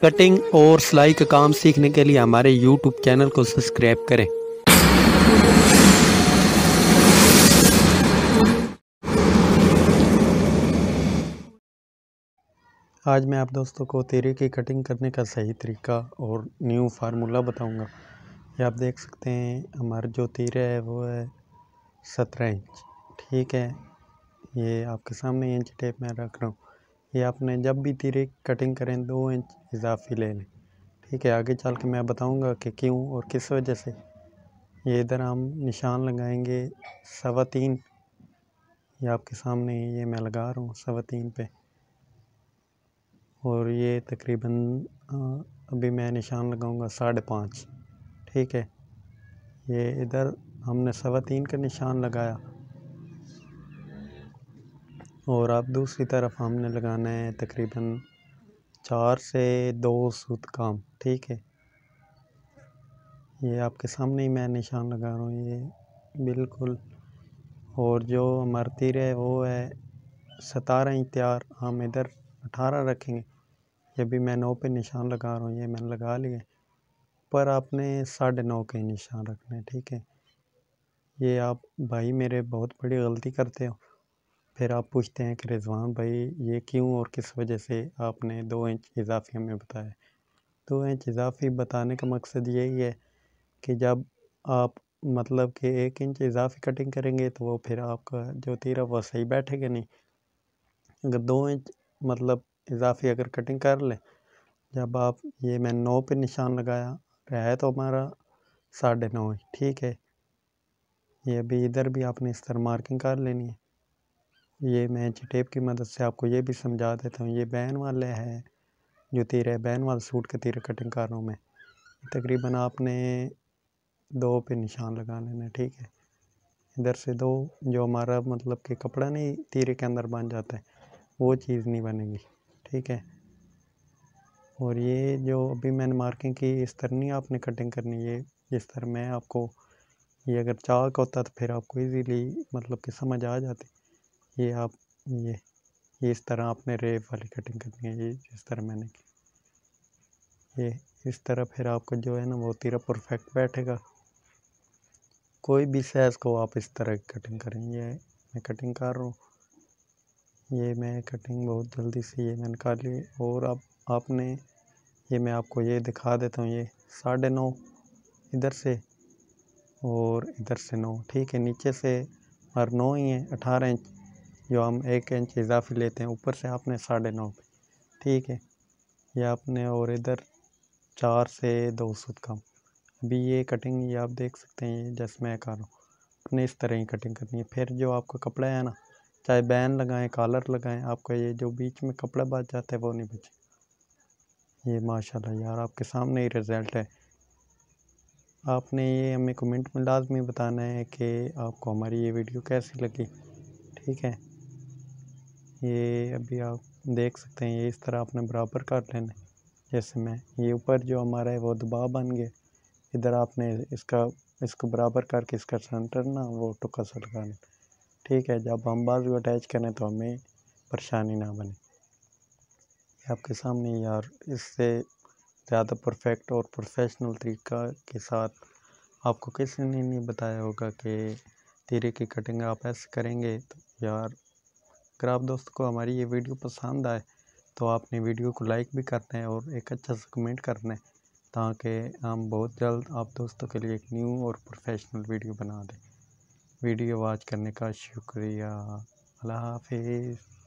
Cutting और सिलाई का काम सीखने के लिए हमारे YouTube चैनल को सब्सक्राइब करें। आज मैं आप दोस्तों को तीरे की कटिंग करने का सही तरीका और न्यू फार्मूला बताऊंगा। ये आप देख सकते हैं हमारा जो तीरा है वो है 17 इंच। ठीक है, ये आपके सामने इंच टेप में रख रहा हूँ। ये आपने जब भी तीरे की कटिंग करें 2 इंच इजाफी ले लें। ठीक है, आगे चल के मैं बताऊंगा कि क्यों और किस वजह से। ये इधर हम निशान लगाएंगे 3.25। ये आपके सामने ये मैं लगा रहा हूँ 3.25 पे, और ये तकरीबन अभी मैं निशान लगाऊंगा 5.5। ठीक है, ये इधर हमने 3.25 का निशान लगाया और अब दूसरी तरफ हमने लगाना है तकरीबन 4 से 2 सूत काम। ठीक है, ये आपके सामने ही मैं निशान लगा रहा हूँ ये बिल्कुल। और जो हमारा तीर है वो है 17 इंच तैयार, हम इधर 18 रखेंगे। ये भी मैं 9 पे निशान लगा रहा हूँ, ये मैंने लगा लिए, पर आपने 9.5 के निशान रखने। ठीक है, ये आप भाई मेरे बहुत बड़ी गलती करते हो। फिर आप पूछते हैं कि रिजवान भाई ये क्यों और किस वजह से आपने 2 इंच इजाफी हमें बताया। 2 इंच इजाफी बताने का मकसद यही है कि जब आप मतलब कि 1 इंच इजाफी कटिंग करेंगे तो वो फिर आपका जो तीरा वो सही बैठेगा नहीं। अगर 2 इंच मतलब इजाफी अगर कटिंग कर ले, जब आप ये मैं 9 पे निशान लगाया है तो हमारा 9.5 इंच। ठीक है, ये अभी इधर भी आपने इस तरह मार्किंग कर लेनी है। ये मैं इंची टेप की मदद से आपको ये भी समझा देता हूँ। ये बैन वाले है जो तीर है, बैन वाले सूट के तीर कटिंग कर रहा हूँ मैं। तकरीबन आपने 2 पे निशान लगा लेना है। ठीक है, इधर से 2, जो हमारा मतलब कि कपड़ा नहीं तीरे के अंदर बन जाता है वो चीज़ नहीं बनेगी। ठीक है, और ये जो अभी मैंने मार्किंग की इस तरह नहीं आपने कटिंग करनी, ये जिस तरह मैं आपको, ये अगर चाक होता तो फिर आपको इजीली मतलब कि समझ आ जाती। ये आप ये इस तरह आपने रेव वाली कटिंग करनी है, ये जिस तरह मैंने की ये इस तरह, फिर आपको जो है ना वो तीरा परफेक्ट बैठेगा। कोई भी साइज को आप इस तरह की कटिंग करें। ये मैं कटिंग कर रहा हूँ, ये मैं कटिंग बहुत जल्दी से ये मैंने कर ली। और अब आपने ये मैं आपको ये दिखा देता हूँ, ये 9.5 इधर से और इधर से 9। ठीक है, नीचे से और 9 ही है 18 इंच, जो हम 1 इंच इजाफी लेते हैं ऊपर से आपने 9.5 पे। ठीक है, ये आपने और इधर 4 से 2 सूत कम। अभी ये कटिंग ये आप देख सकते हैं, ये जैसे मैं कर रहा हूँ अपने इस तरह ही कटिंग करनी है। फिर जो आपका कपड़ा है ना, चाहे बैन लगाएं कॉलर लगाएं, आपका ये जो बीच में कपड़ा बच जाता है वो नहीं बचे। ये माशाल्लाह यार आपके सामने ही रिज़ल्ट है। आपने ये हमें कमेंट में लाजमी बताना है कि आपको हमारी ये वीडियो कैसी लगी। ठीक है, ये अभी आप देख सकते हैं, ये इस तरह आपने बराबर कर लेना है। जैसे मैं ये ऊपर जो हमारा है वो दबाव बन गया, इधर आपने इसको बराबर करके इसका सेंटर ना वो टुका सा लगाना। ठीक है, जब हम बाजू अटैच करें तो हमें परेशानी ना बने। आपके सामने यार इससे ज़्यादा परफेक्ट और प्रोफेशनल तरीका के साथ आपको किसी ने नहीं बताया होगा कि तीरे की कटिंग आप ऐसे करेंगे। तो यार अगर आप दोस्तों को हमारी ये वीडियो पसंद आए तो आपने वीडियो को लाइक भी करना है और एक अच्छा सा कमेंट करना है, ताकि हम बहुत जल्द आप दोस्तों के लिए एक न्यू और प्रोफेशनल वीडियो बना दें। वीडियो वॉच करने का शुक्रिया। अल्लाह हाफिज़।